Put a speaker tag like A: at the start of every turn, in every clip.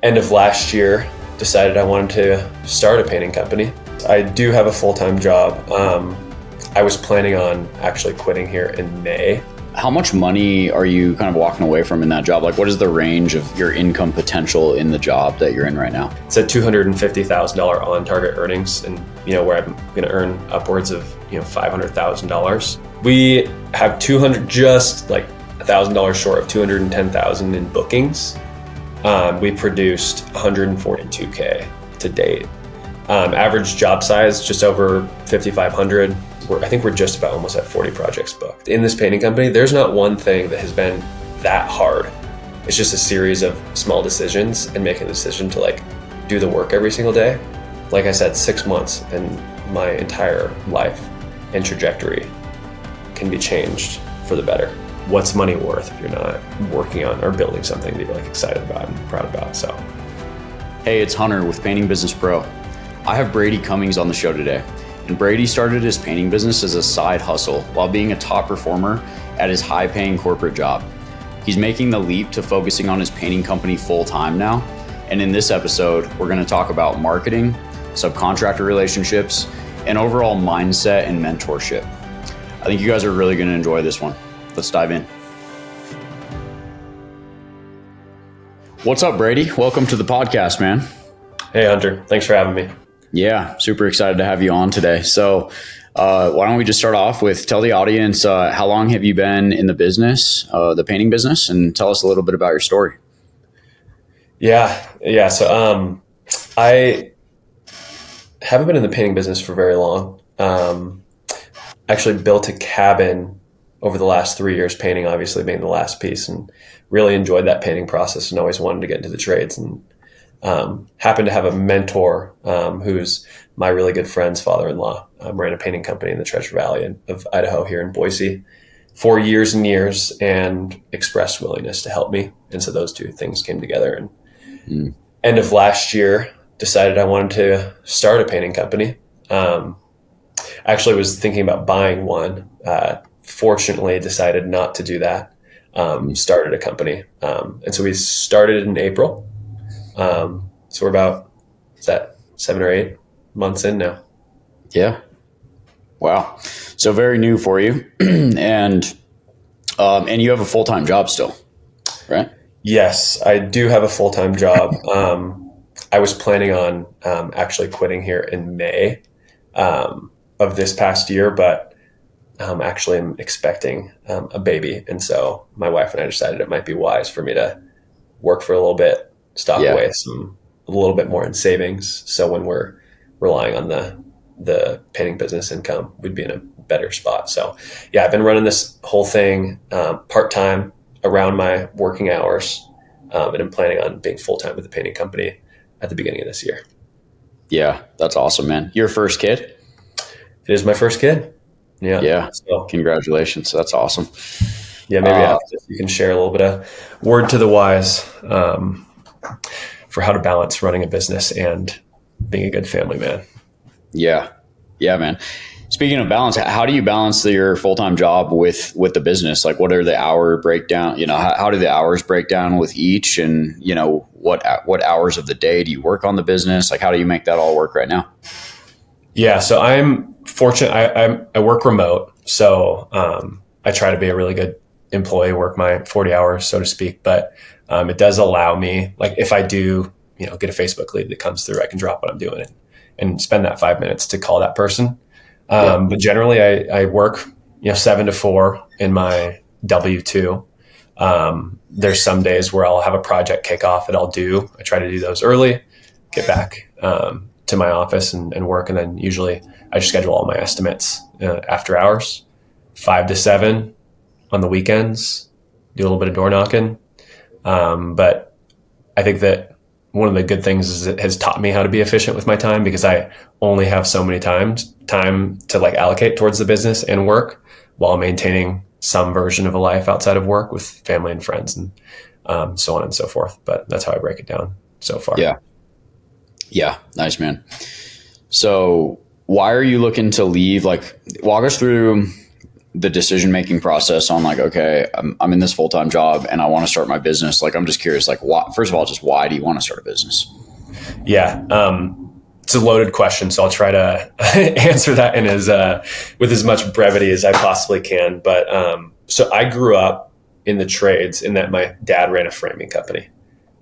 A: End of last year, decided I wanted to start a painting company. I do have a full-time job. I was planning on actually quitting here in May.
B: How much money are you kind of walking away from in that job? Like, what is the range of your income potential in the job that you're in right now?
A: It's at $250,000 on target earnings, and where I'm going to earn upwards of $500,000. We have just like $1,000 short of $210,000 in bookings. We produced 142K to date. Average job size just over 5,500. I think we're just about almost at 40 projects booked. In this painting company, there's not one thing that has been that hard. It's just a series of small decisions and making the decision to do the work every single day. Like I said, 6 months and my entire life and trajectory can be changed for the better. What's money worth if you're not working on or building something that you're excited about and proud about? So,
B: hey, it's Hunter with Painting Business Pro. I have Brady Cummings on the show today. And Brady started his painting business as a side hustle while being a top performer at his high-paying corporate job. He's making the leap to focusing on his painting company full-time now. And in this episode, we're going to talk about marketing, subcontractor relationships, and overall mindset and mentorship. I think you guys are really going to enjoy this one. Let's dive in. What's up, Brady? Welcome to the podcast, man.
A: Hey, Hunter. Thanks for having me.
B: Yeah, super excited to have you on today. So why don't we just start off with tell the audience how long have you been in the business, the painting business, and tell us a little bit about your story.
A: Yeah. So I haven't been in the painting business for very long. Actually built a cabin over the last 3 years, painting obviously being the last piece, and really enjoyed that painting process and always wanted to get into the trades. And happened to have a mentor who's my really good friend's father-in-law. Ran a painting company in the Treasure Valley of Idaho here in Boise for years and years, and expressed willingness to help me. And so those two things came together. And end of last year, decided I wanted to start a painting company. Actually was thinking about buying one. Fortunately, decided not to do that. Started a company. And so we started in April. So we're about, is that 7 or 8 months in now?
B: Yeah. Wow. So very new for you. and you have a full-time job still, right?
A: Yes, I do have a full-time job. I was planning on actually quitting here in May of this past year, but actually I'm expecting a baby. And so my wife and I decided it might be wise for me to work for a little bit, stock away a little bit more in savings. So when we're relying on the painting business income, we'd be in a better spot. So yeah, I've been running this whole thing part-time around my working hours. And I'm planning on being full-time with the painting company at the beginning of this year.
B: Yeah, that's awesome, man. Your first kid?
A: It is my first kid.
B: Yeah.
A: So,
B: congratulations. That's awesome.
A: Yeah, maybe after you can share a little bit of word to the wise for how to balance running a business and being a good family man.
B: Yeah, man. Speaking of balance, how do you balance your full-time job with the business? Like, what are the hour breakdown? How do the hours break down with each? And, what hours of the day do you work on the business? Like, how do you make that all work right now?
A: Yeah, so I'm fortunate. I work remote, so I try to be a really good employee, work my 40 hours, so to speak. But it does allow me, like if I do, get a Facebook lead that comes through, I can drop what I'm doing and spend that 5 minutes to call that person. But generally I work, 7 to 4 in my W-2. There's some days where I'll have a project kickoff that I'll do. I try to do those early, get back to my office and work. And then usually I just schedule all my estimates after hours, 5 to 7 on the weekends, do a little bit of door knocking. But I think that one of the good things is it has taught me how to be efficient with my time, because I only have so many time to allocate towards the business and work while maintaining some version of a life outside of work with family and friends and so on and so forth. But that's how I break it down so far.
B: Yeah. Nice, man. So why are you looking to leave? Like, walk us through the decision-making process on like, okay, I'm in this full-time job and I want to start my business. Like, I'm just curious, like, first of all, just why do you want to start a business?
A: Yeah. It's a loaded question, so I'll try to answer that in with as much brevity as I possibly can. But so I grew up in the trades in that my dad ran a framing company.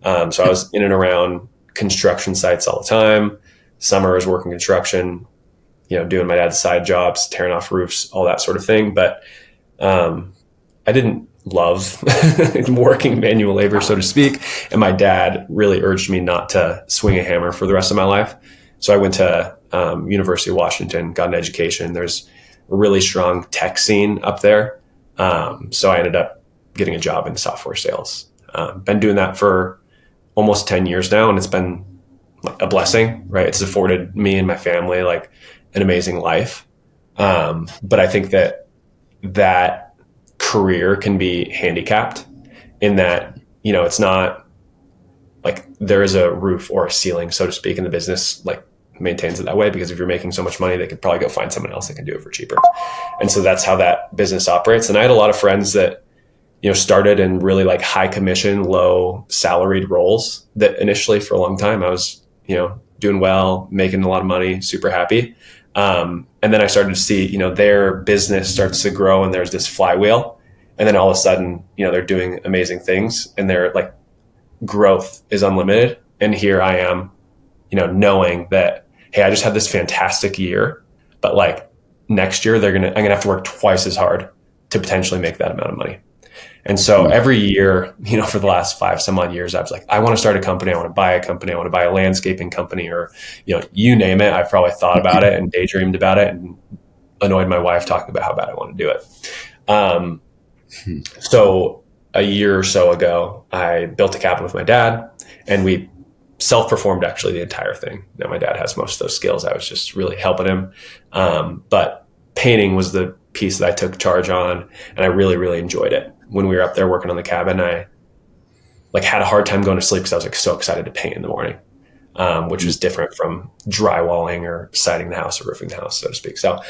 A: So I was in and around construction sites all the time. Summer I was working construction, doing my dad's side jobs, tearing off roofs, all that sort of thing. But I didn't love working manual labor, so to speak. And my dad really urged me not to swing a hammer for the rest of my life. So I went to University of Washington, got an education. There's a really strong tech scene up there. So I ended up getting a job in software sales. Been doing that for almost 10 years now, and it's been like a blessing, right? It's afforded me and my family like an amazing life. But I think that career can be handicapped in that, it's not like there is a roof or a ceiling, so to speak, in the business, like maintains it that way, because if you're making so much money, they could probably go find someone else that can do it for cheaper. And so that's how that business operates. And I had a lot of friends that, started in really like high commission, low salaried roles that initially for a long time I was, doing well, making a lot of money, super happy. And then I started to see, their business starts to grow and there's this flywheel. And then all of a sudden, they're doing amazing things and their like growth is unlimited. And here I am, knowing that, hey, I just had this fantastic year, but like next year I'm gonna have to work twice as hard to potentially make that amount of money. And so every year, for the last 5 some odd years, I was like, I want to start a company. I want to buy a company. I want to buy a landscaping company, or, you name it. I've probably thought about it and daydreamed about it and annoyed my wife talking about how bad I want to do it. So a year or so ago, I built a cabin with my dad and we self-performed actually the entire thing. Now my dad has most of those skills. I was just really helping him. But painting was the piece that I took charge on, and I really, really enjoyed it. When we were up there working on the cabin, I like had a hard time going to sleep because I was like so excited to paint in the morning, which was different from drywalling or siding the house or roofing the house, so to speak. So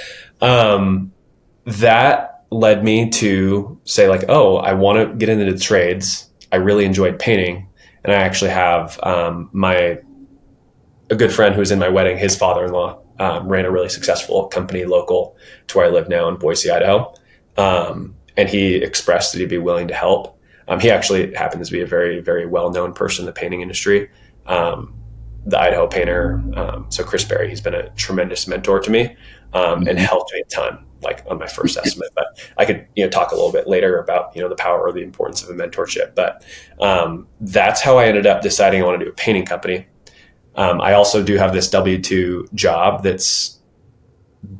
A: that led me to say like, oh, I want to get into the trades. I really enjoyed painting. And I actually have a good friend who was in my wedding, his father-in-law ran a really successful company local to where I live now in Boise, Idaho. And he expressed that he'd be willing to help. He actually happens to be a very, very well-known person in the painting industry, the Idaho painter. So Chris Berry, he's been a tremendous mentor to me and helped me a ton, like on my first estimate. But I could, talk a little bit later about, the power or the importance of a mentorship. But that's how I ended up deciding I want to do a painting company. I also do have this W-2 job that's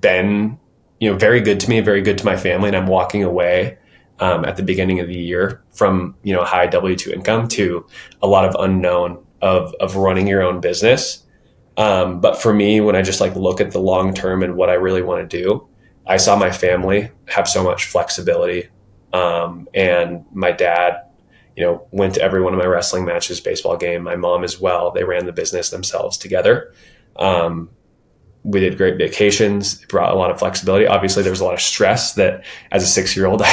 A: been, very good to me, very good to my family. And I'm walking away at the beginning of the year from, high W-2 income to a lot of unknown of running your own business. But for me, when I just like look at the long term and what I really want to do, I saw my family have so much flexibility. And my dad, went to every one of my wrestling matches, baseball game, my mom as well. They ran the business themselves together. We did great vacations. It brought a lot of flexibility. Obviously, there was a lot of stress that as a 6-year-old, I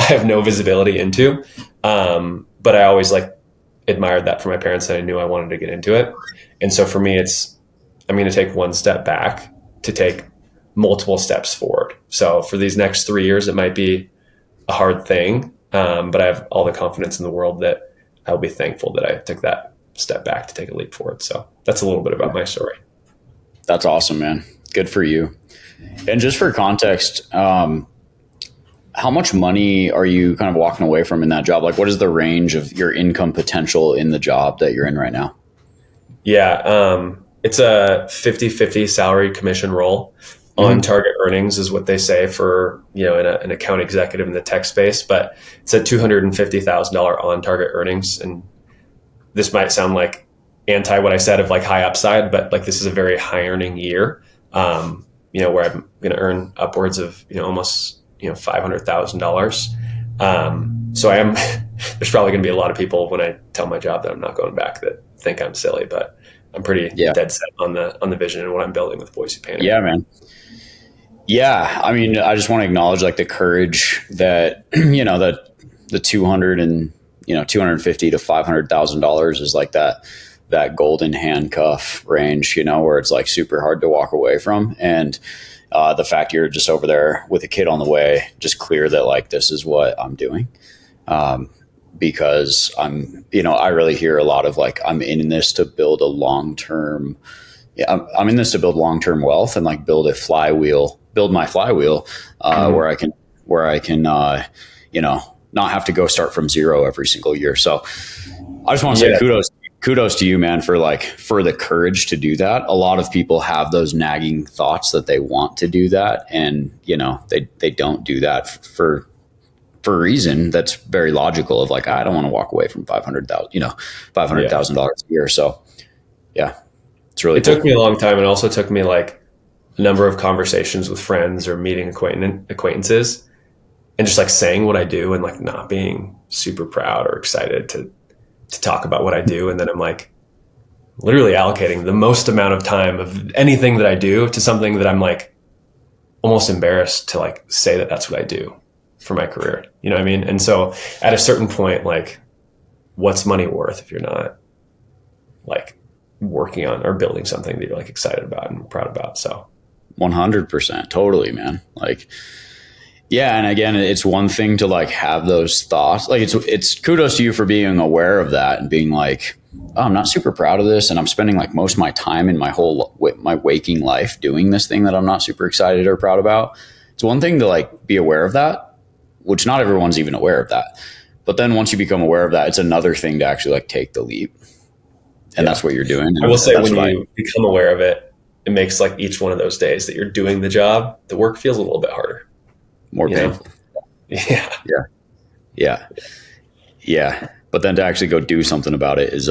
A: have no visibility into. But I always admired that from my parents, and I knew I wanted to get into it. And so for me, I'm going to take one step back to take multiple steps forward. So for these next 3 years, it might be a hard thing. But I have all the confidence in the world that I'll be thankful that I took that step back to take a leap forward. So that's a little bit about my story.
B: That's awesome, man. Good for you. And just for context, how much money are you kind of walking away from in that job? Like, what is the range of your income potential in the job that you're in right now?
A: Yeah. It's a 50-50 salary commission role. On target earnings is what they say for, an account executive in the tech space, but it's a $250,000 on target earnings. And this might sound like anti what I said of like high upside, but like this is a very high earning year, where I'm going to earn upwards of, almost, $500,000. So there's probably going to be a lot of people when I tell my job that I'm not going back that think I'm silly, but I'm pretty dead set on the vision and what I'm building with Boise Painter.
B: Yeah, man. Yeah, I mean, I just want to acknowledge like the courage that that the 200 and 250 to $500,000 is like that golden handcuff range, where it's like super hard to walk away from. And the fact you're just over there with a kid on the way, just clear that like this is what I'm doing. Because I really hear a lot of like, I'm in this to build a long term. Yeah, I'm in this to build long term wealth and like build my flywheel,
A: Mm-hmm.
B: where I can not have to go start from zero every single year. So I just want to say
A: Yeah.
B: kudos to you, man, for the courage to do that. A lot of people have those nagging thoughts that they want to do that, and they don't do that for a reason that's very logical. Of like, I don't want to walk away from
A: Yeah.
B: $500,000 a year. So yeah, it's really
A: It took
B: cool.
A: me a long time. It also took me like a number of conversations with friends or meeting acquaintances and just like saying what I do and like not being super proud or excited to talk about what I do. And then I'm like literally allocating the most amount of time of anything that I do to something that I'm like almost embarrassed to like say that that's what I do for my career. You know what I mean? And so at a certain point, like what's money worth if you're not like working on or building something that you're like excited about and proud about? So
B: 100%, totally, man. Like, yeah, and again, it's one thing to like have those thoughts. Like, it's kudos to you for being aware of that and being like, oh, I'm not super proud of this, and I'm spending like most of my time in my waking life doing this thing that I'm not super excited or proud about. It's one thing to like be aware of that, which not everyone's even aware of that. But then once you become aware of that, it's another thing to actually like take the leap, and
A: yeah,
B: that's what you're doing,
A: I will
B: and
A: say
B: that's
A: when
B: what I
A: you become aware of it, it makes like each one of those days that you're doing the job, the work feels a little bit harder,
B: more
A: you know?
B: painful.
A: Yeah.
B: Yeah, yeah, yeah. But then to actually go do something about it is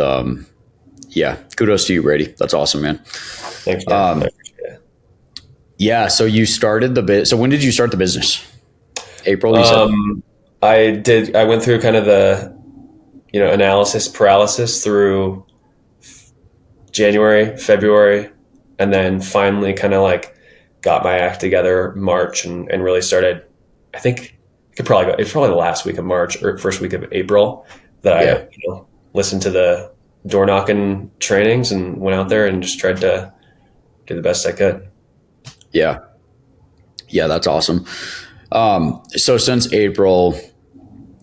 B: yeah, kudos to you, Brady. That's awesome, man.
A: Thanks, man. I
B: Um,
A: appreciate it.
B: yeah. So you started the bit. So when did you start the business? April, you said.
A: Um, I went through kind of the, analysis paralysis through January, February, and then finally kind of like got my act together March and really started. I think it could probably go, it's probably the last week of March or first week of April that
B: Yeah,
A: I, listened to the door knocking trainings and went out there and just tried to do the best I could.
B: yeah, yeah. That's awesome. So since April,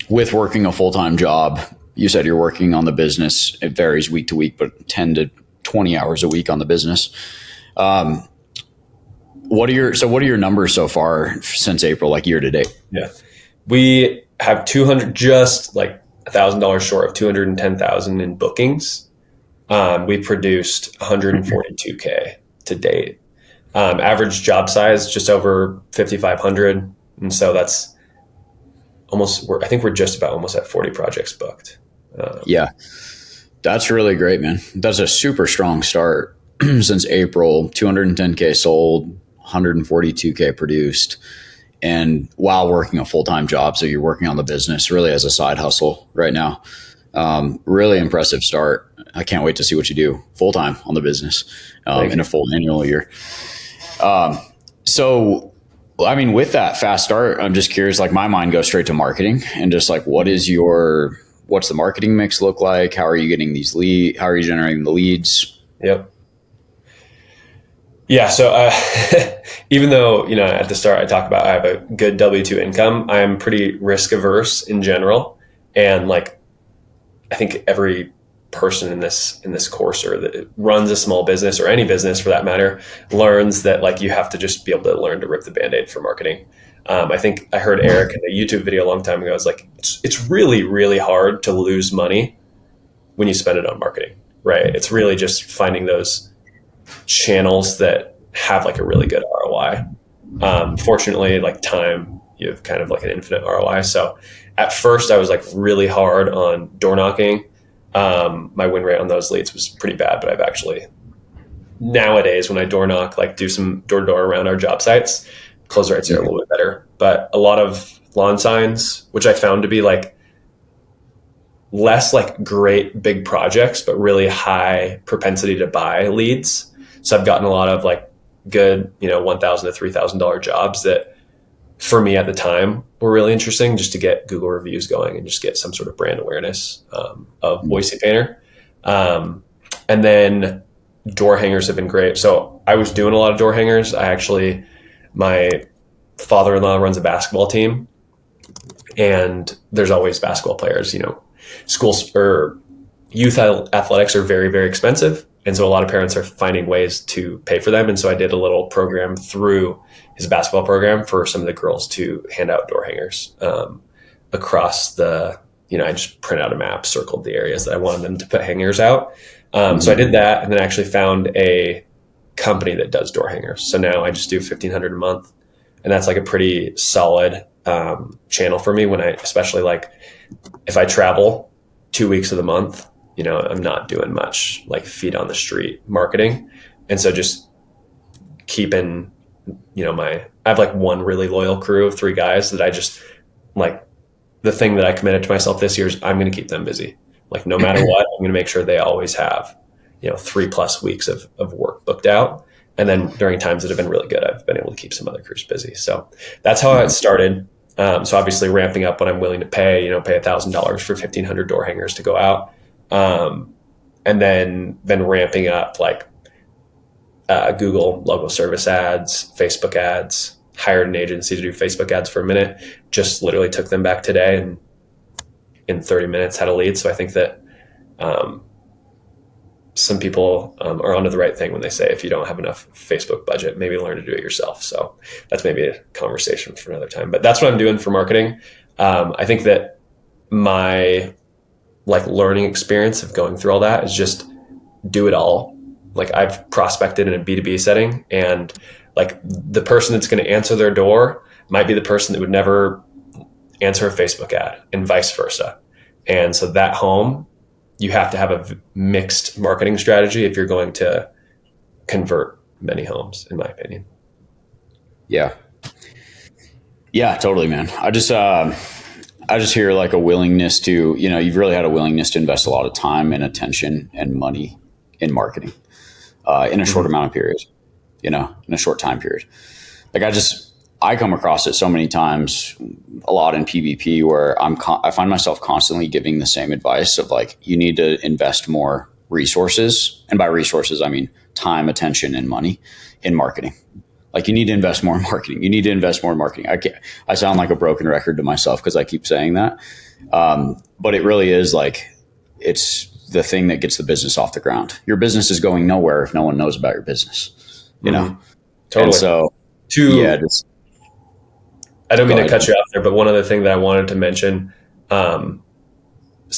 B: with working a full time job, you said you're working on the business. It varies week to week, but 10 to 20 hours a week on the business. Um, what are your numbers so far since April, like year to date?
A: Yeah. We have 200, just like $1,000 short of 210,000 in bookings. We produced 142K to date. Average job size just over 5,500, and so that's almost. I think we're just about almost at 40 projects booked.
B: Yeah, that's really great, man. That's a super strong start since April. 210K sold, 142K produced, and while working a full time job. So you're working on the business really as a side hustle right now. Really impressive start. I can't wait to see what you do full time on the business
A: Thank
B: in
A: you.
B: a full annual year. Um, so, I mean, with that fast start, I'm just curious. Like, my mind goes straight to marketing and just like, what's the marketing mix look like? How are you getting these leads? How are you generating the leads?
A: Yep. Yeah. So even though at the start I talk about I have a good W-2 income, I am pretty risk averse in general, and like I think every person in this course or that runs a small business or any business for that matter learns that like you have to just be able to learn to rip the band-aid for marketing. I think I heard Eric in a YouTube video a long time ago. It's like it's really really hard to lose money when you spend it on marketing, right? It's really just finding those channels that have like a really good ROI. Fortunately, like time, you have kind of like an infinite ROI. So at first, I was like really hard on door knocking. My win rate on those leads was pretty bad, but I've actually nowadays when I door knock, like do some door to door around our job sites, close rates are a little bit better. But a lot of lawn signs, which I found to be like less like great big projects, but really high propensity to buy leads. So I've gotten a lot of like good, $1,000 to $3,000 jobs that for me at the time were really interesting, just to get Google reviews going and just get some sort of brand awareness of Boise Painter. And then door hangers have been great. So I was doing a lot of door hangers. My father-in-law runs a basketball team, and there's always basketball players. Schools or youth athletics are very, very expensive. And so a lot of parents are finding ways to pay for them. And so I did a little program through his basketball program for some of the girls to hand out door hangers across I just print out a map, circled the areas that I wanted them to put hangers out. So I did that, and then actually found a company that does door hangers. So now I just do $1,500 a month. And that's like a pretty solid channel for me especially like if I travel 2 weeks of the month, I'm not doing much like feet on the street marketing. And so just keeping, I have like one really loyal crew of 3 guys that I just like, the thing that I committed to myself this year is I'm going to keep them busy. Like no matter what, I'm going to make sure they always have, 3+ weeks of work booked out. And then during times that have been really good, I've been able to keep some other crews busy. So that's how it started. So obviously ramping up what I'm willing to pay, pay $1,000 for 1,500 door hangers to go out. And then ramping up like Google logo service ads, Facebook ads, hired an agency to do Facebook ads for a minute, just literally took them back today and in 30 minutes had a lead. So I think that some people are onto the right thing when they say, if you don't have enough Facebook budget, maybe learn to do it yourself. So that's maybe a conversation for another time, but that's what I'm doing for marketing. I think that my like learning experience of going through all that is just do it all. Like I've prospected in a B2B setting, and like the person that's going to answer their door might be the person that would never answer a Facebook ad, and vice versa. And so that home, you have to have a mixed marketing strategy if you're going to convert many homes, in my opinion.
B: Yeah. Yeah, totally, man. I just hear like a willingness to, you've really had a willingness to invest a lot of time and attention and money in marketing in a short amount of periods, in a short time period. Like I come across it so many times, a lot in PvP, where I find myself constantly giving the same advice of like, you need to invest more resources. And by resources, I mean time, attention, and money in marketing. Like you need to invest more in marketing. You need to invest more in marketing. I sound like a broken record to myself because I keep saying that. But it really is like, it's the thing that gets the business off the ground. Your business is going nowhere if no one knows about your business,
A: Totally.
B: And so,
A: I don't mean to cut you off there, but one other thing that I wanted to mention, so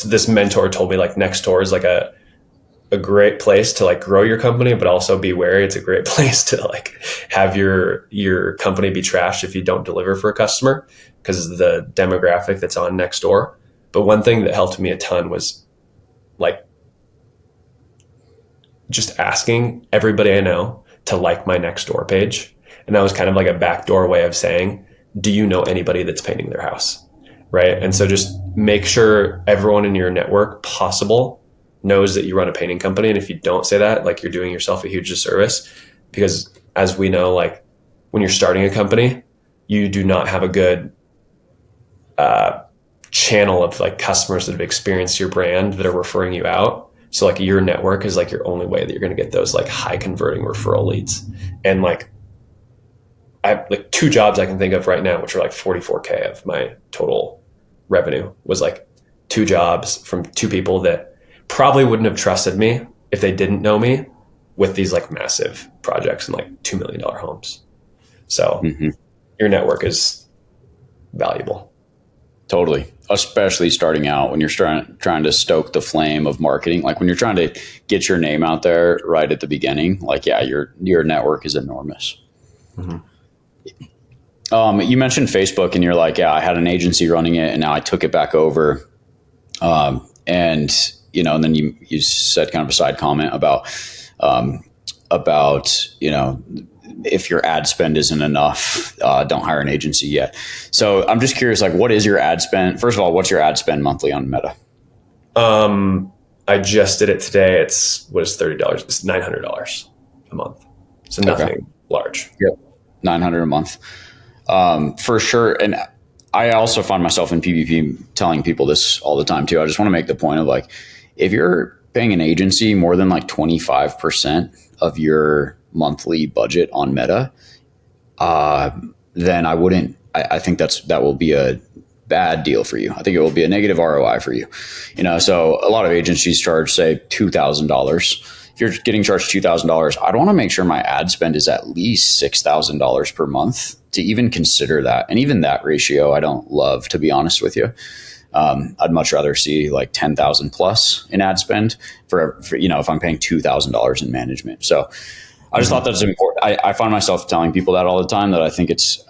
A: this mentor told me like Nextdoor is like a great place to like grow your company, but also be wary. It's a great place to like have your company be trashed if you don't deliver for a customer, because of the demographic that's on Nextdoor. But one thing that helped me a ton was like just asking everybody I know to like my Nextdoor page. And that was kind of like a backdoor way of saying, do you know anybody that's painting their house? Right. And so just make sure everyone in your network possible knows that you run a painting company. And if you don't say that, like you're doing yourself a huge disservice, because as we know, like when you're starting a company, you do not have a good channel of like customers that have experienced your brand that are referring you out. So like your network is like your only way that you're going to get those like high converting referral leads. And like I have like 2 jobs I can think of right now, which are like 44K of my total revenue, was like 2 jobs from 2 people that probably wouldn't have trusted me if they didn't know me, with these like massive projects and like $2 million homes. So your network is valuable.
B: Totally. Especially starting out when you're trying to stoke the flame of marketing. Like when you're trying to get your name out there right at the beginning, like, yeah, your network is enormous. You mentioned Facebook and you're like, yeah, I had an agency running it and now I took it back over. And then you said kind of a side comment about, if your ad spend isn't enough, don't hire an agency yet. So I'm just curious, like, what is your ad spend? First of all, what's your ad spend monthly on Meta?
A: I just did it today. It's $30. It's $900 a month. So nothing large.
B: Yep. 900 a month. For sure. And I also find myself in PvP telling people this all the time too. I just want to make the point of like, if you're paying an agency more than like 25% of your monthly budget on Meta, then I think that will be a bad deal for you. I think it will be a negative ROI for you. So a lot of agencies charge, say, $2,000. If you're getting charged $2,000, I'd want to make sure my ad spend is at least $6,000 per month to even consider that. And even that ratio, I don't love, to be honest with you. I'd much rather see like 10,000 plus in ad spend for if I'm paying $2,000 in management. So I just thought that's important. I find myself telling people that all the time, that I think it's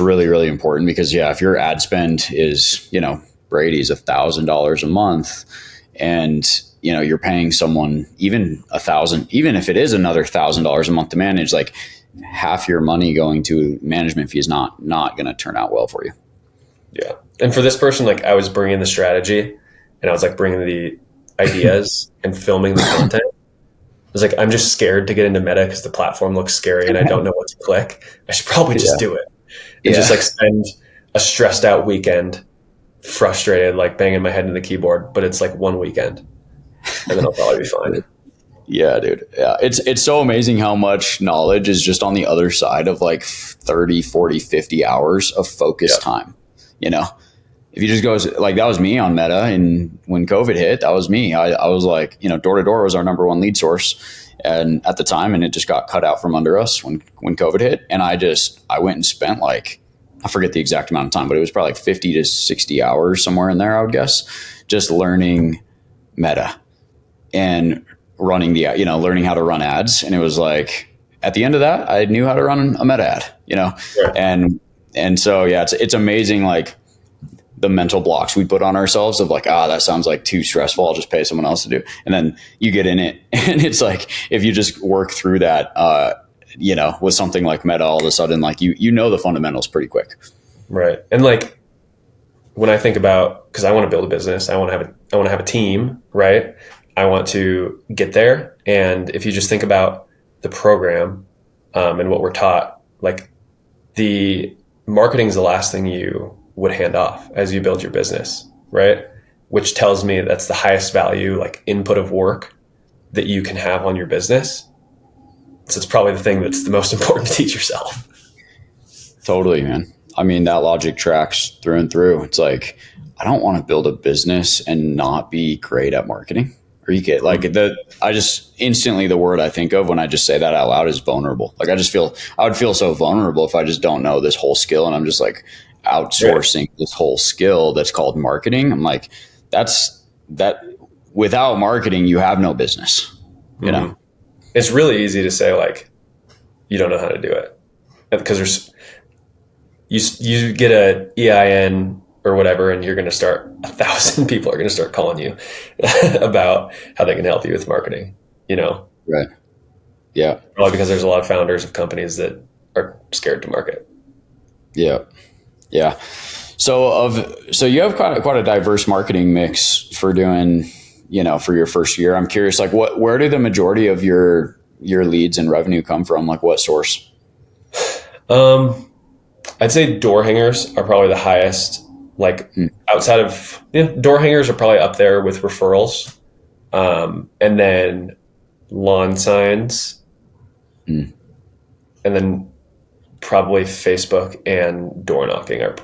B: really, really important, because if your ad spend is, Brady's $1,000 a month, and you're paying someone even $1,000, even if it is another $1,000 a month to manage, like half your money going to management fee is not going to turn out well for you.
A: Yeah. And for this person, like I was bringing the strategy and I was like bringing the ideas and filming the content. I was like, I'm just scared to get into Meta because the platform looks scary and I don't know what to click. I should probably just do it and just like spend a stressed out weekend, frustrated, like banging my head into the keyboard, but it's like one weekend and then I'll probably be fine.
B: Yeah, dude. Yeah. It's so amazing how much knowledge is just on the other side of like 30, 40, 50 hours of focus time. If you just go like, that was me on Meta, and when COVID hit, that was me. I was like, door to door was our number one lead source, and at the time, and it just got cut out from under us when COVID hit. And I went and spent like, I forget the exact amount of time, but it was probably like 50 to 60 hours, somewhere in there, I would guess, just learning Meta and running learning how to run ads. And it was like, at the end of that, I knew how to run a Meta ad, and so, it's amazing. Like, the mental blocks we put on ourselves of like, that sounds like too stressful, I'll just pay someone else to do. And then you get in it, and it's like, if you just work through that, with something like Meta, all of a sudden, like the fundamentals pretty quick.
A: Right. And like, when I think about, because I want to build a business, I want to have a team, right? I want to get there. And if you just think about the program and what we're taught, like the marketing is the last thing you would hand off as you build your business, right? Which tells me that's the highest value, like input of work that you can have on your business. So it's probably the thing that's the most important to teach yourself.
B: Totally, man. I mean, that logic tracks through and through. It's like, I don't want to build a business and not be great at marketing. Or you get like I just instantly, the word I think of when I just say that out loud is vulnerable. Like I would feel so vulnerable if I just don't know this whole skill, and I'm just like outsourcing this whole skill that's called marketing. I'm like, that without marketing, you have no business,
A: It's really easy to say like, you don't know how to do it, because you get a EIN or whatever, and you're going to start 1,000 people are going to start calling you about how they can help you with marketing,
B: Right. Yeah.
A: Probably because there's a lot of founders of companies that are scared to market.
B: Yeah. Yeah. So you have quite a diverse marketing mix for doing, for your first year. I'm curious, like where do the majority of your leads and revenue come from? Like what source?
A: I'd say door hangers are probably the highest, like outside of, door hangers are probably up there with referrals. And then lawn signs, and then probably Facebook and door knocking are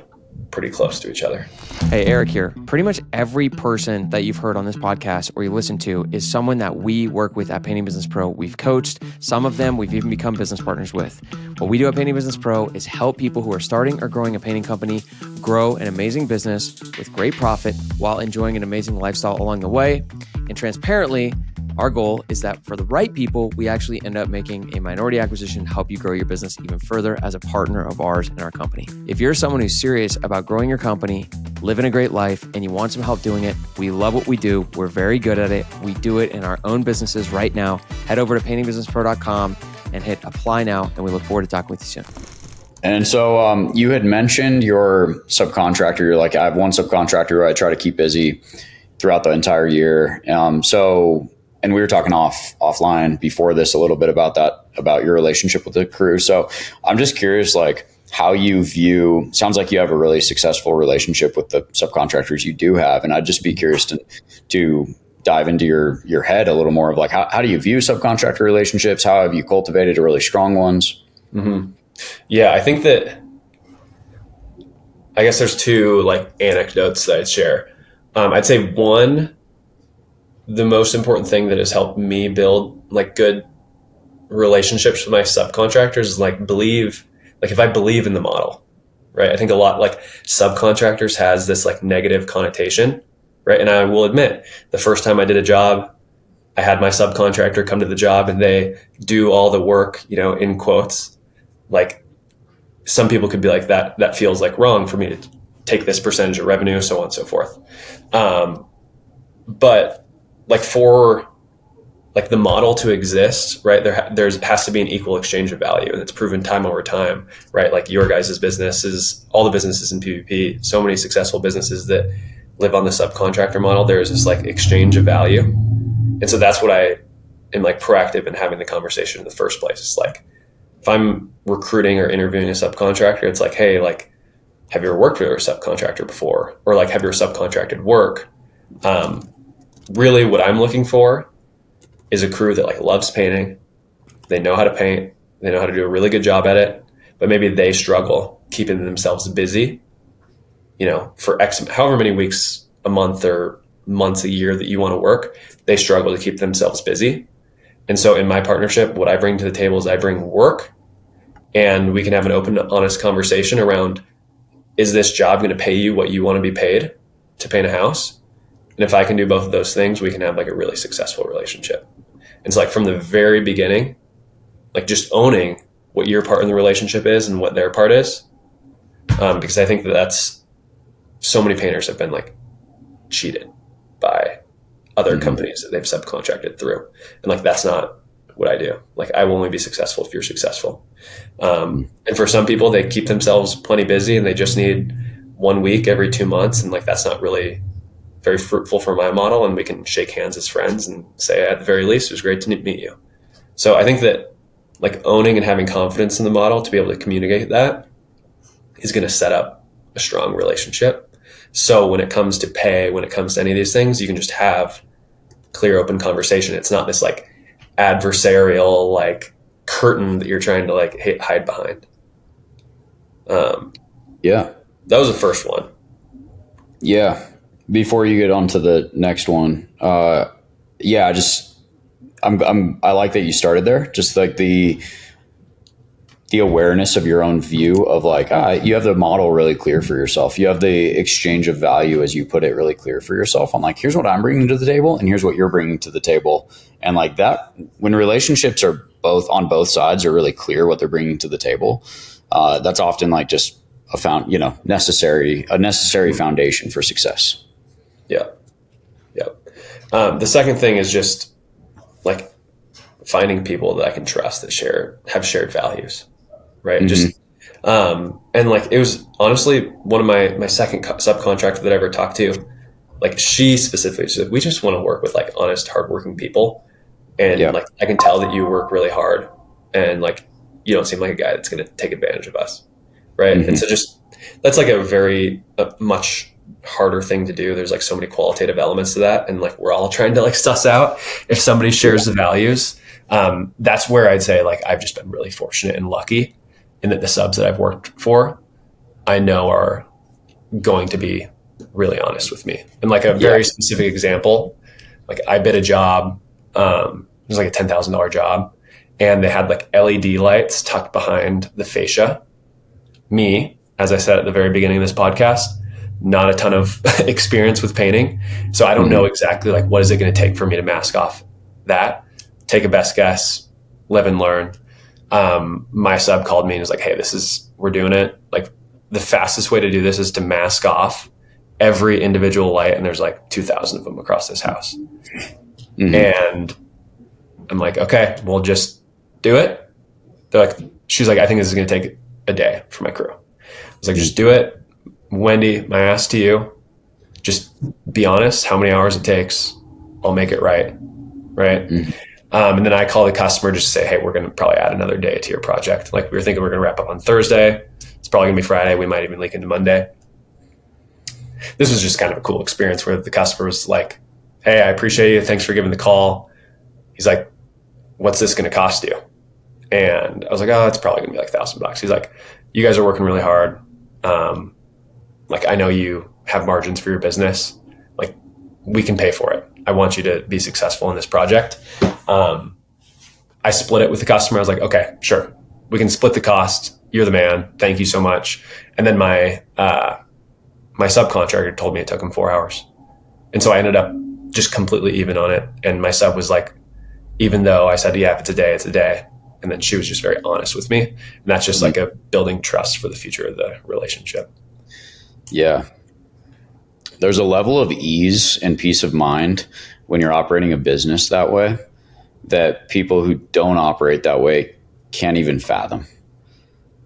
A: pretty close to each other.
C: Hey, Eric here. Pretty much every person that you've heard on this podcast or you listen to is someone that we work with at Painting Business Pro. We've coached. Some of them we've even become business partners with. What we do at Painting Business Pro is help people who are starting or growing a painting company grow an amazing business with great profit while enjoying an amazing lifestyle along the way. And transparently, our goal is that for the right people, we actually end up making a minority acquisition, help you grow your business even further as a partner of ours in our company. If you're someone who's serious about growing your company, living a great life, and you want some help doing it, we love what we do. We're very good at it. We do it in our own businesses right now. Head over to paintingbusinesspro.com and hit apply now, and we look forward to talking with you soon.
B: And so you had mentioned your subcontractor. You're like, I have one subcontractor who I try to keep busy throughout the entire year. So and we were talking offline before this a little bit about that, about your relationship with the crew. So I'm just curious, like how you view, sounds like you have a really successful relationship with the subcontractors you do have. And I'd just be curious to dive into your head a little more of like, how do you view subcontractor relationships? How have you cultivated a really strong ones?
A: Mm-hmm. Yeah, I think that, I guess there's two like anecdotes that I'd share. I'd say one, the most important thing that has helped me build like good relationships with my subcontractors is like if I believe in the model, right? I think a lot like subcontractors has this like negative connotation, right? And I will admit, the first time I did a job, I had my subcontractor come to the job and they do all the work, in quotes. Like some people could be like, that feels like wrong for me to take this percentage of revenue, so on and so forth. But like for like the model to exist, right? There has to be an equal exchange of value, and it's proven time over time, right? Like your guys' businesses, all the businesses in PvP, so many successful businesses that live on the subcontractor model. There's this like exchange of value, and so that's what I am like proactive in having the conversation in the first place. It's like if I'm recruiting or interviewing a subcontractor, it's like, hey, like, have you ever worked with a subcontractor before, or like have you subcontracted work? Really, what I'm looking for is a crew that like loves painting. They know how to paint. They know how to do a really good job at it, but maybe they struggle keeping themselves busy, for however many weeks a month or months a year that you want to work, they struggle to keep themselves busy. And so in my partnership, what I bring to the table is I bring work, and we can have an open, honest conversation around, is this job going to pay you what you want to be paid to paint a house? And if I can do both of those things, we can have like a really successful relationship. And so like from the very beginning, like just owning what your part in the relationship is and what their part is. Because I think that's so many painters have been like cheated by other companies that they've subcontracted through. And like, that's not what I do. Like I will only be successful if you're successful. And for some people, they keep themselves plenty busy and they just need 1 week every 2 months. And like, that's not really very fruitful for my model. And we can shake hands as friends and say, at the very least, it was great to meet you. So I think that like owning and having confidence in the model to be able to communicate that is going to set up a strong relationship. So when it comes to pay, when it comes to any of these things, you can just have clear, open conversation. It's not this like adversarial like curtain that you're trying to like hide behind.
B: Yeah,
A: that was the first one.
B: Yeah. Before you get on to the next one, I like that you started there. Just like the awareness of your own view of like, you have the model really clear for yourself. You have the exchange of value, as you put it, really clear for yourself. I'm like, here's what I'm bringing to the table and here's what you're bringing to the table. And like that, when relationships are both on both sides are really clear what they're bringing to the table, that's often like just a necessary foundation for success.
A: Yeah. Yeah. The second thing is just like finding people that I can trust that have shared values. Right. Mm-hmm. Just, and like, it was honestly one of my second subcontractor that I ever talked to, like she specifically said, we just want to work with like honest, hardworking people. And like, I can tell that you work really hard and like, you don't seem like a guy that's going to take advantage of us. Right. Mm-hmm. And so just, that's like a much harder thing to do. There's like so many qualitative elements to that. And like, we're all trying to like suss out if somebody shares the values. That's where I'd say like, I've just been really fortunate and lucky in that the subs that I've worked for, I know are going to be really honest with me. And like a very specific example, like I bid a job, it was like a $10,000 job, and they had like LED lights tucked behind the fascia. Me, as I said at the very beginning of this podcast, not a ton of experience with painting. So I don't know exactly like, what is it going to take for me to mask off that, take a best guess, live and learn. My sub called me and was like, hey, we're doing it. Like the fastest way to do this is to mask off every individual light. And there's like 2,000 of them across this house. Mm-hmm. And I'm like, okay, we'll just do it. She's like, I think this is going to take a day for my crew. I was like, just do it. Wendy, my ass to you, just be honest how many hours it takes. I'll make it right. right?
B: Mhm.
A: And then I call the customer just to say, hey, we're going to probably add another day to your project. Like we were thinking we're going to wrap up on Thursday. It's probably going to be Friday. We might even leak into Monday. This was just kind of a cool experience where the customer was like, hey, I appreciate you. Thanks for giving the call. He's like, what's this going to cost you? And I was like, oh, it's probably going to be like $1,000. He's like, you guys are working really hard. Like, I know you have margins for your business. Like, we can pay for it. I want you to be successful in this project. I split it with the customer. I was like, okay, sure. We can split the cost. You're the man. Thank you so much. And then my subcontractor told me it took him 4 hours. And so I ended up just completely even on it. And my sub was like, even though I said, yeah, if it's a day, it's a day. And then she was just very honest with me. And that's just like a building trust for the future of the relationship.
B: Yeah. There's a level of ease and peace of mind when you're operating a business that way that people who don't operate that way can't even fathom.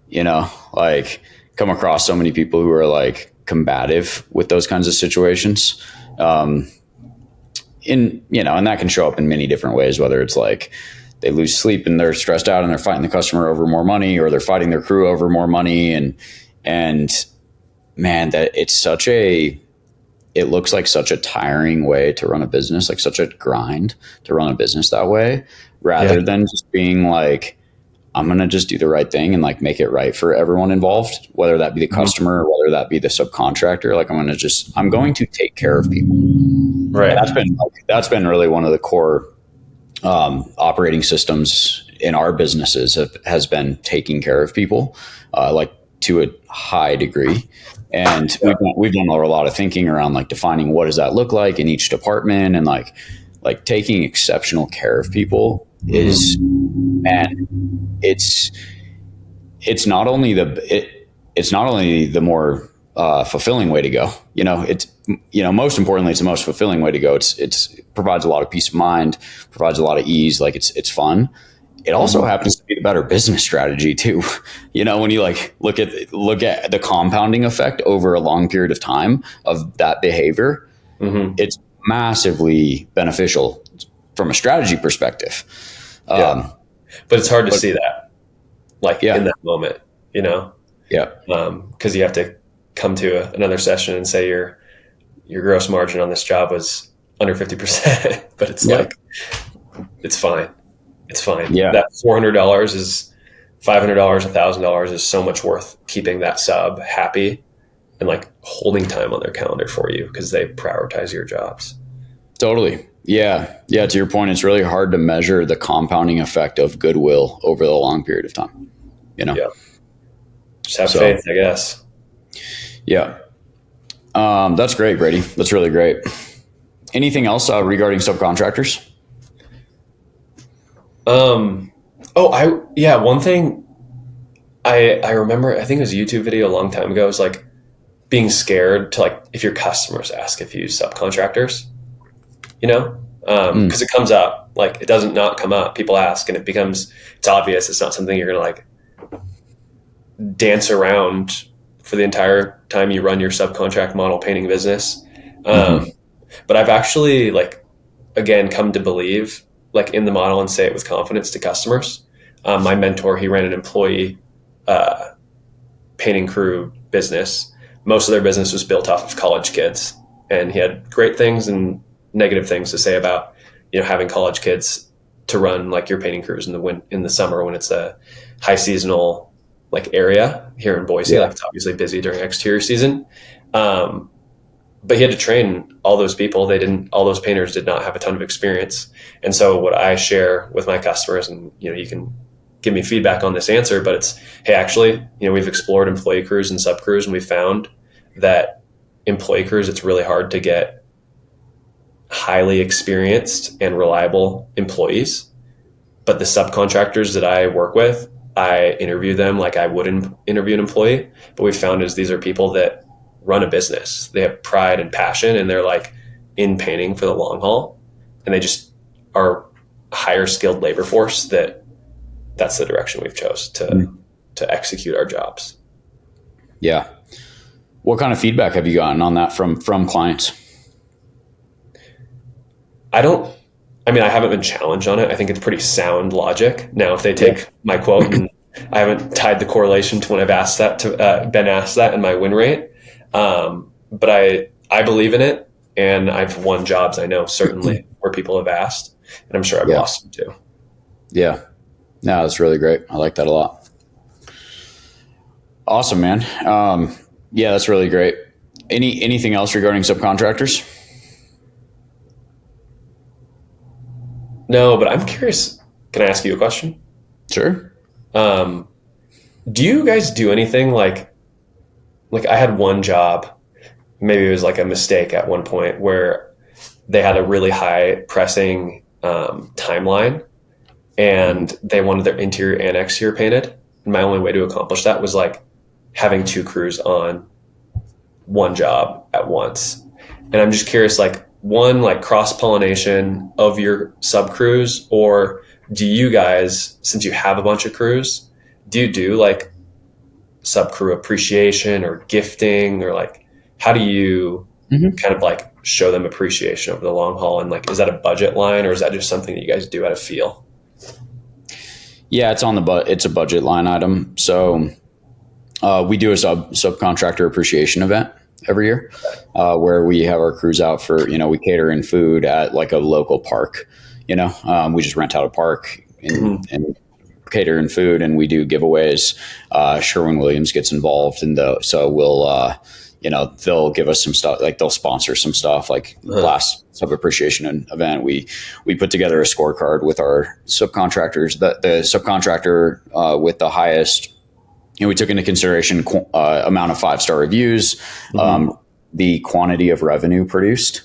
B: You know, like come across so many people who are like combative with those kinds of situations. And that can show up in many different ways, whether it's like they lose sleep and they're stressed out and they're fighting the customer over more money, or they're fighting their crew over more money. And man, that it looks like such a tiring way to run a business, like such a grind to run a business that way, rather than just being like, I'm going to just do the right thing and like make it right for everyone involved, whether that be the customer, or whether that be the subcontractor. Like I'm going to take care of people.
A: Right.
B: And that's been really one of the core operating systems in our businesses has been taking care of people, like to a high degree. And we've done a lot of thinking around like defining what does that look like in each department, and like taking exceptional care of people is, man, it's not only the more fulfilling way to go. Most importantly, it's the most fulfilling way to go. It provides a lot of peace of mind, provides a lot of ease. Like it's fun. It also happens to be the better business strategy too. When you like look at the compounding effect over a long period of time of that behavior, it's massively beneficial from a strategy perspective.
A: But it's hard to see that, like in that moment, because you have to come to another session and say your gross margin on this job was under 50%, but it's like, it's fine. It's fine.
B: Yeah.
A: That $400 is $500, $1,000 is so much worth keeping that sub happy and like holding time on their calendar for you because they prioritize your jobs.
B: Totally. Yeah. Yeah. To your point, it's really hard to measure the compounding effect of goodwill over the long period of time.
A: Yeah. Just have faith, I guess.
B: Yeah. That's great, Brady. That's really great. Anything else regarding subcontractors?
A: One thing I remember, I think it was a YouTube video a long time ago, was like being scared to like, if your customers ask if you use subcontractors, because it comes up, like it doesn't not come up. People ask and it's obvious. It's not something you're going to like dance around for the entire time you run your subcontract model painting business. But I've actually like, again, come to believe like in the model and say it with confidence to customers. My mentor, he ran an employee painting crew business. Most of their business was built off of college kids, and he had great things and negative things to say about having college kids to run like your painting crews in the summer when it's a high seasonal like area here in Boise. Like it's obviously busy during exterior season. But he had to train all those people. All those painters did not have a ton of experience. And so what I share with my customers, and, you can give me feedback on this answer, but it's, hey, actually, we've explored employee crews and sub crews, and we found that employee crews, it's really hard to get highly experienced and reliable employees. But the subcontractors that I work with, I interview them like I would interview an employee. But we found is these are people that run a business. They have pride and passion, and they're like in painting for the long haul, and they just are a higher skilled labor force. That's the direction we've chose to execute our jobs.
B: Yeah. What kind of feedback have you gotten on that from clients?
A: I don't I mean, I haven't been challenged on it. I think it's pretty sound logic. Now, if they
B: Yeah.
A: take my quote and I haven't tied the correlation to when I've asked that to been asked that in my win rate, but I believe in it, and I've won jobs I know certainly where people have asked, and I'm sure I've
B: Yeah.
A: lost them too.
B: Yeah. No, that's really great. I like that a lot. Awesome, man. Yeah, that's really great. Anything else regarding subcontractors?
A: No, but I'm curious. Can I ask you a question?
B: Sure.
A: Um, do you guys do anything like I had one job, maybe it was like a mistake at one point where they had a really high pressing timeline and they wanted their interior and exterior painted. And my only way to accomplish that was like having two crews on one job at once. And I'm just curious, like one, like cross pollination of your sub crews, or do you guys, since you have a bunch of crews, do you do like sub crew appreciation or gifting, or like how do you
B: Mm-hmm.
A: kind of like show them appreciation over the long haul? And like, is that a budget line or is that just something that you guys do out of feel?
B: Yeah, it's a budget line item. So we do a subcontractor appreciation event every year, where we have our crews out for, we cater in food at like a local park. We just rent out a park and cater in food, and we do giveaways. Sherwin-Williams gets involved, and so we'll, they'll give us some stuff, like they'll sponsor some stuff. Like last sub appreciation event, we put together a scorecard with our subcontractors. The subcontractor with the highest, we took into consideration amount of 5-star reviews, the quantity of revenue produced,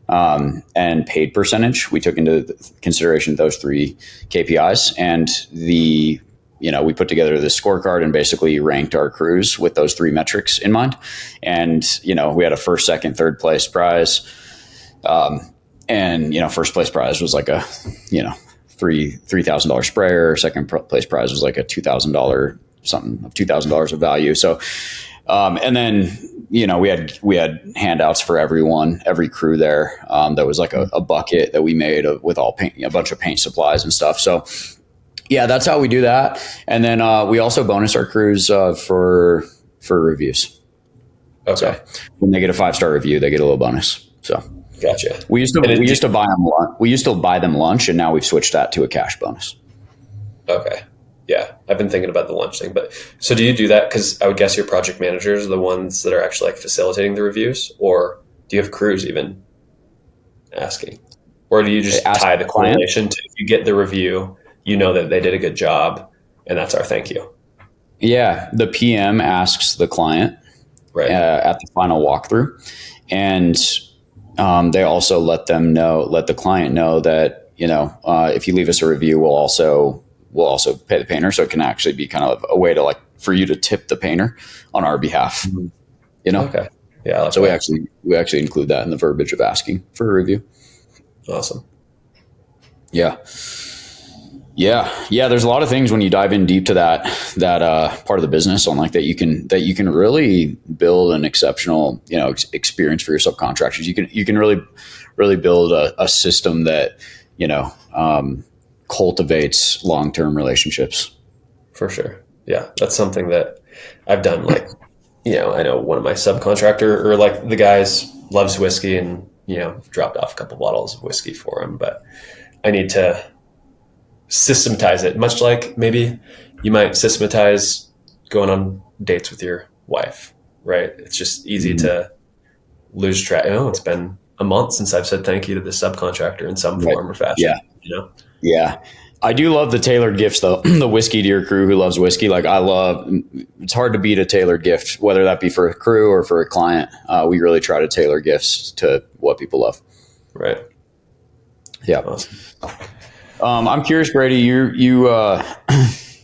B: and paid percentage. We took into consideration those 3 KPIs, and we put together this scorecard and basically ranked our crews with those 3 metrics in mind. And, we had a first, second, third place prize. And first place prize was like a, $3,000 sprayer. Second place prize was like a $2,000 something of $2,000 of value. So, and then, we had handouts for every crew there. That was like a bucket that we made with all paint, a bunch of paint supplies and stuff. So yeah, that's how we do that. And then, we also bonus our crews, for reviews.
A: Okay.
B: So when they get a 5-star review, they get a little bonus. So
A: Gotcha.
B: we used to buy them lunch. We used to buy them lunch, and now we've switched that to a cash bonus.
A: Okay. Yeah. I've been thinking about the lunch thing, but so do you do that? Cause I would guess your project managers are the ones that are actually like facilitating the reviews, or do you have crews even asking, or do you just tie the correlation to, if you get the review, that they did a good job and that's our thank you.
B: Yeah. The PM asks the client
A: Right.
B: At the final walkthrough, and they also let the client know that, if you leave us a review, we'll also pay the painter. So it can actually be kind of a way to for you to tip the painter on our behalf,
A: Okay. Yeah.
B: So we actually include that in the verbiage of asking for a review.
A: Awesome.
B: Yeah. There's a lot of things when you dive in deep to that part of the business on that you can really build an exceptional, experience for your subcontractors. You can really build a system that, cultivates long-term relationships.
A: For sure. Yeah. That's something that I've done. Like, I know one of my subcontractor, or like the guys loves whiskey, and, dropped off a couple bottles of whiskey for him, but I need to systematize it, much like maybe you might systematize going on dates with your wife, right? It's just easy to lose track. It's been a month since I've said thank you to the subcontractor in some form or fashion.
B: Yeah. I do love the tailored gifts, though. The whiskey to your crew who loves whiskey. It's hard to beat a tailored gift, whether that be for a crew or for a client. We really try to tailor gifts to what people love.
A: Right.
B: Yeah.
A: Awesome.
B: I'm curious, Brady, you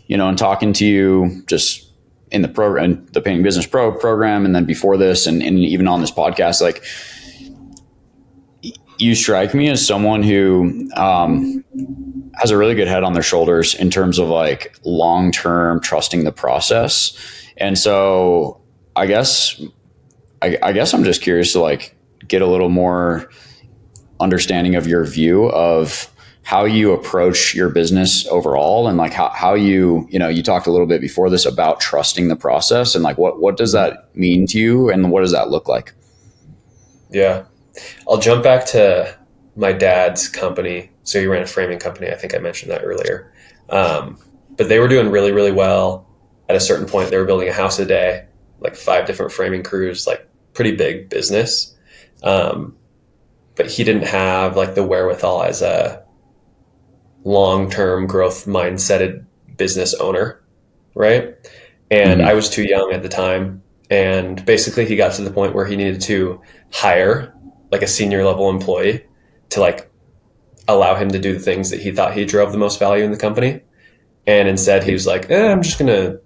B: in talking to you just in the program, the Painting Business Pro program, and then before this, and even on this podcast, like, you strike me as someone who has a really good head on their shoulders in terms of like long-term trusting the process. And so I guess I'm just curious to like get a little more understanding of your view of how you approach your business overall, and like how you, you talked a little bit before this about trusting the process, and like what does that mean to you, and what does that look like?
A: Yeah. I'll jump back to my dad's company. So he ran a framing company. I think I mentioned that earlier. But they were doing really, really well. At a certain point, they were building a house a day, like 5 different framing crews, like pretty big business. But he didn't have like the wherewithal as a long-term growth mindseted business owner, right? And I
B: Mm-hmm.
A: was too young at the time. And basically he got to the point where he needed to hire like a senior level employee to like allow him to do the things that he thought he drove the most value in the company. And instead he was like, I'm just going to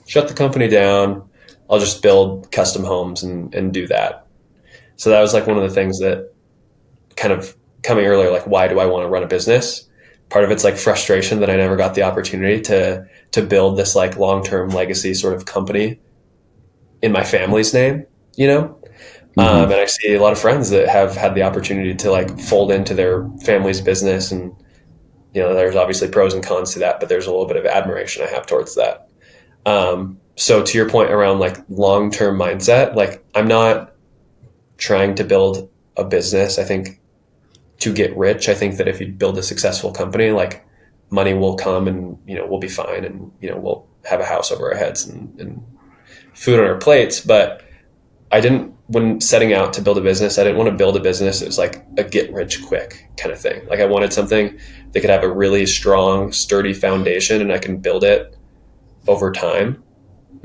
A: shut the company down. I'll just build custom homes and do that. So that was like one of the things that kind of coming earlier, like, why do I want to run a business? Part of it's like frustration that I never got the opportunity to build this like long-term legacy sort of company in my family's name, you know? And
B: Mm-hmm.
A: I see a lot of friends that have had the opportunity to like fold into their family's business. And, there's obviously pros and cons to that, but there's a little bit of admiration I have towards that. So to your point around like long-term mindset, like I'm not trying to build a business, I think, to get rich. I think that if you build a successful company, like money will come and, we'll be fine and, we'll have a house over our heads and food on our plates. But when setting out to build a business, I didn't want to build a business that was like a get rich quick kind of thing. Like I wanted something that could have a really strong, sturdy foundation and I can build it over time.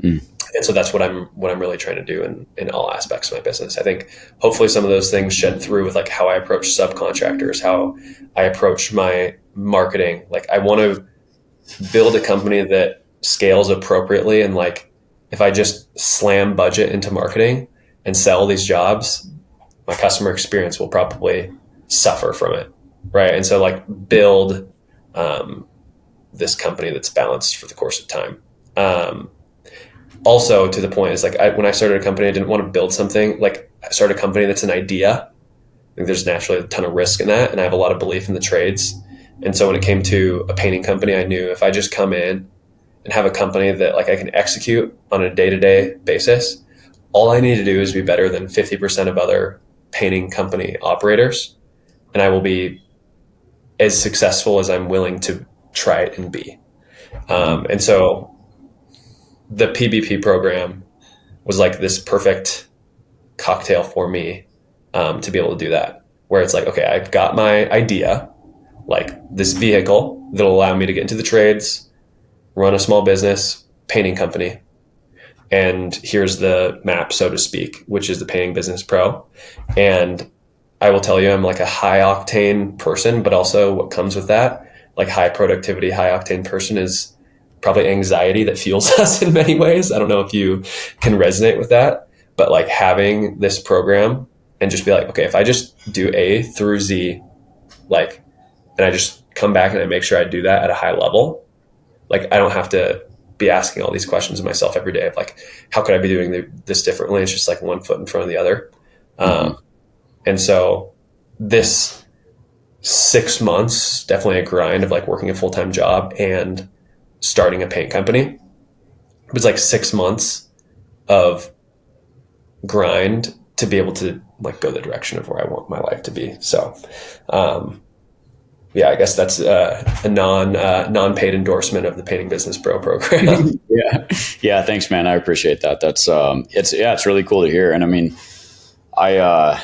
B: Mm.
A: And so that's what I'm really trying to do in all aspects of my business. I think hopefully some of those things shed through with like how I approach subcontractors, how I approach my marketing. Like I want to build a company that scales appropriately. And like, if I just slam budget into marketing and sell these jobs, my customer experience will probably suffer from it. Right. And so like build this company that's balanced for the course of time. Also to the point is like when I started a company, I didn't want to build something like I started a company that's an idea. I think there's naturally a ton of risk in that. And I have a lot of belief in the trades. And so when it came to a painting company, I knew if I just come in and have a company that like I can execute on a day-to-day basis, all I need to do is be better than 50% of other painting company operators. And I will be as successful as I'm willing to try it and be. And so the PBP program was like this perfect cocktail for me to be able to do that, where it's like, okay, I've got my idea, like this vehicle that'll allow me to get into the trades, run a small business, painting company. And here's the map, so to speak, which is the Painting Business Pro. And I will tell you, I'm like a high octane person, but also what comes with that, like high productivity, high octane person is probably anxiety that fuels us in many ways. I don't know if you can resonate with that, but like having this program and just be like, okay, if I just do A through Z, like, and I just come back and I make sure I do that at a high level, like I don't have to be asking all these questions of myself every day of like, how could I be doing this differently? It's just like one foot in front of the other.
B: Mm-hmm.
A: And so this 6 months, definitely a grind of like working a full-time job and starting a paint company. It was like 6 months of grind to be able to like go the direction of where I want my life to be. So, yeah, I guess that's a non-paid endorsement of the Painting Business Pro program.
B: Yeah. Yeah. Thanks, man. I appreciate that. That's, it's really cool to hear. And I mean, I,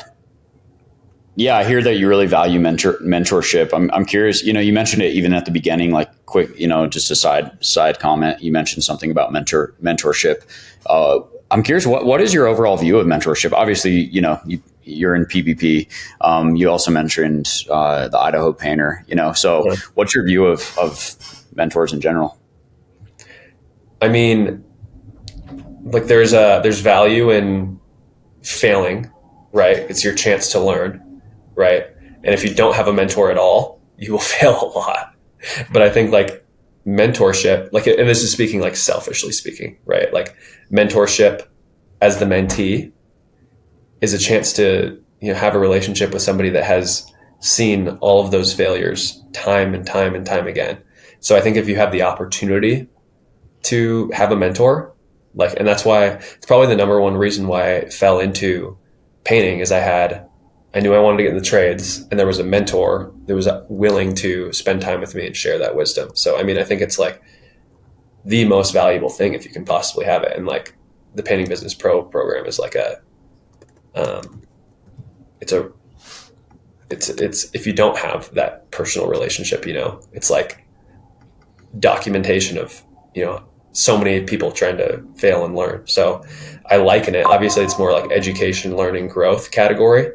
B: yeah, I hear that you really value mentorship. I'm curious, you mentioned it even at the beginning, like quick, just a side comment. You mentioned something about mentorship. I'm curious, what is your overall view of mentorship? Obviously, you're in PBP. You also mentioned the Idaho painter, so
A: Yeah.
B: what's your view of mentors in general?
A: I mean, like there's value in failing, right? It's your chance to learn, right? And if you don't have a mentor at all, you will fail a lot. But I think like mentorship, like, and this is speaking like selfishly speaking, right? Like mentorship as the mentee is a chance to, have a relationship with somebody that has seen all of those failures time and time and time again. So I think if you have the opportunity to have a mentor, like, and that's why it's probably the number one reason why I fell into painting is I knew I wanted to get in the trades, and there was a mentor that was willing to spend time with me and share that wisdom. So, I mean, I think it's like the most valuable thing if you can possibly have it. And like the Painting Business Pro program is like um, it's a, it's, if you don't have that personal relationship, it's like documentation of, so many people trying to fail and learn. So I liken it. Obviously, it's more like education, learning, growth category,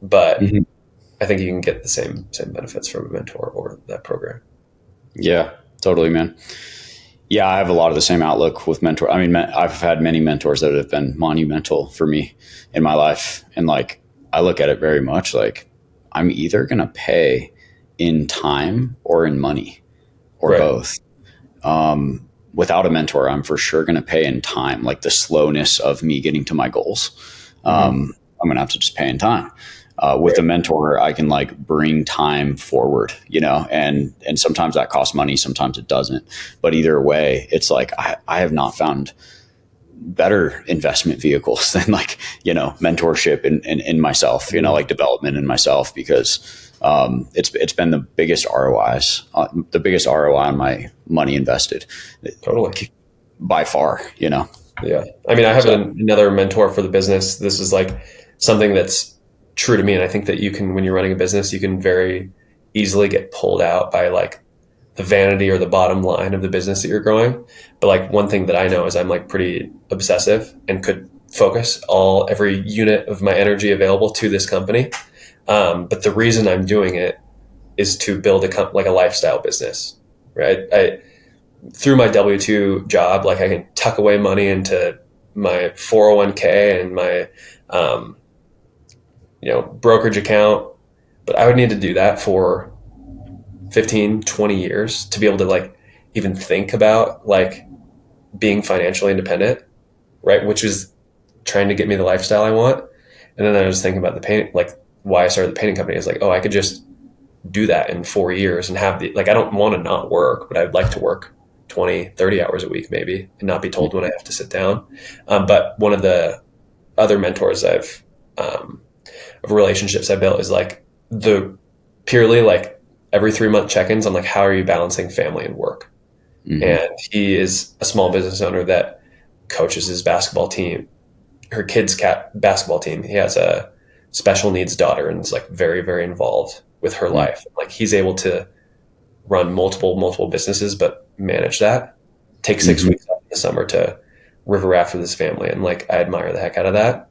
A: but
B: Mhm.
A: I think you can get the same benefits from a mentor or that program.
B: Yeah, totally, man. Yeah, I have a lot of the same outlook with mentor. I mean, I've had many mentors that have been monumental for me in my life. And like, I look at it very much like I'm either going to pay in time or in money or
A: Right.
B: both. Without a mentor, I'm for sure going to pay in time, like the slowness of me getting to my goals.
A: Mm-hmm.
B: I'm going to have to just pay in time. With a
A: Right.
B: mentor, I can like bring time forward, and sometimes that costs money, sometimes it doesn't. But either way, it's like I have not found better investment vehicles than like, mentorship in myself,
A: Mm-hmm.
B: like development in myself, because it's been the biggest ROI on my money invested
A: Totally.
B: by far.
A: Yeah. I mean, I have
B: So
A: another mentor for the business. This is like something that's true to me. And I think that you can, when you're running a business, you can very easily get pulled out by like the vanity or the bottom line of the business that you're growing. But like one thing that I know is I'm like pretty obsessive and could focus every unit of my energy available to this company. But the reason I'm doing it is to build like a lifestyle business, right? Through my W-2 job, like I can tuck away money into my 401k and my, um, brokerage account, but I would need to do that for 15, 20 years to be able to like even think about like being financially independent, right? Which is trying to get me the lifestyle I want. And then I was thinking about the paint, like why I started the painting company is like, oh, I could just do that in 4 years and have like, I don't want to not work, but I'd like to work 20, 30 hours a week maybe and not be told when I have to sit down. But one of the other mentors of relationships I built is like the purely like every 3 month check-ins on like, how are you balancing family and work?
B: mhm.
A: And he is a small business owner that coaches his basketball team, her kids' basketball team. He has a special needs daughter and is like very, very involved with her
B: Mm,
A: life. Like he's able to run multiple businesses, but manage that. Take six
B: mhm,
A: weeks out in the summer to river raft with his family, and like I admire the heck out of that.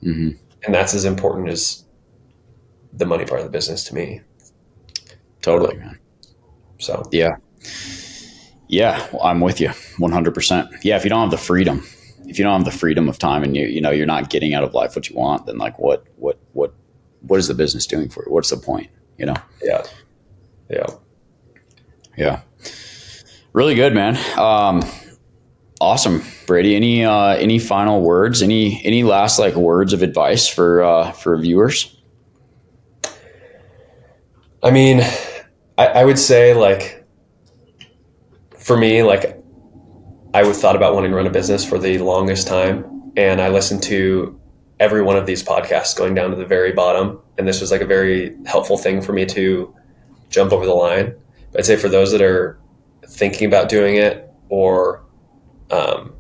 B: mhm.
A: And that's as important as the money part of the business to me.
B: Totally, man.
A: So
B: Yeah. Yeah, well, I'm with you 100%. Yeah, if you don't have the freedom of time, and you're not getting out of life what you want, then like what is the business doing for you? What's the point?
A: yeah, yeah.
B: Yeah. Really good, man. Awesome, Brady. Any final words? Any last like words of advice for viewers?
A: I mean, I would say like for me, like I would thought about wanting to run a business for the longest time, and I listened to every one of these podcasts going down to the very bottom, and this was like a very helpful thing for me to jump over the line. But I'd say for those that are thinking about doing it or um,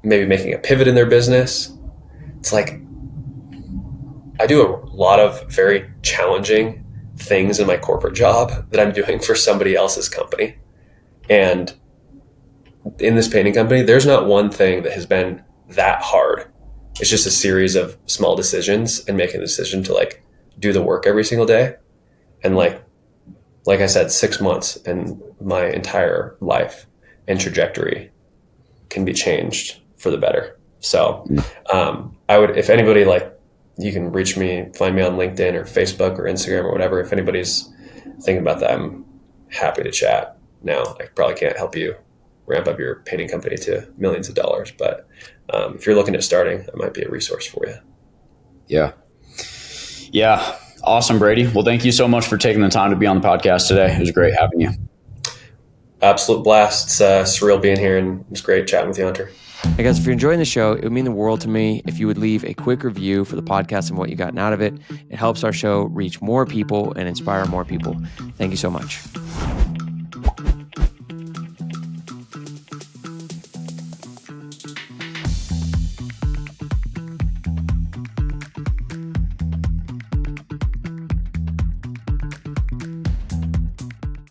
A: maybe making a pivot in their business, it's like I do a lot of very challenging things in my corporate job that I'm doing for somebody else's company. And in this painting company, there's not one thing that has been that hard. It's just a series of small decisions and making the decision to like do the work every single day. And like I said, 6 months and my entire life and trajectory can be changed for the better. So
B: Mm,
A: I would, if anybody like, you can reach me, find me on LinkedIn or Facebook or Instagram or whatever. If anybody's thinking about that, I'm happy to chat. Now, I probably can't help you ramp up your painting company to millions of dollars, but if you're looking at starting, it might be a resource for you.
B: yeah. Yeah. Awesome, Brady. Well, thank you so much for taking the time to be on the podcast today. It was great having you.
A: Absolute blast. It's surreal being here, and it's great chatting with you, Hunter.
C: Hey guys, if you're enjoying the show, it would mean the world to me if you would leave a quick review for the podcast and what you gotten out of it. It helps our show reach more people and inspire more people. Thank you so much.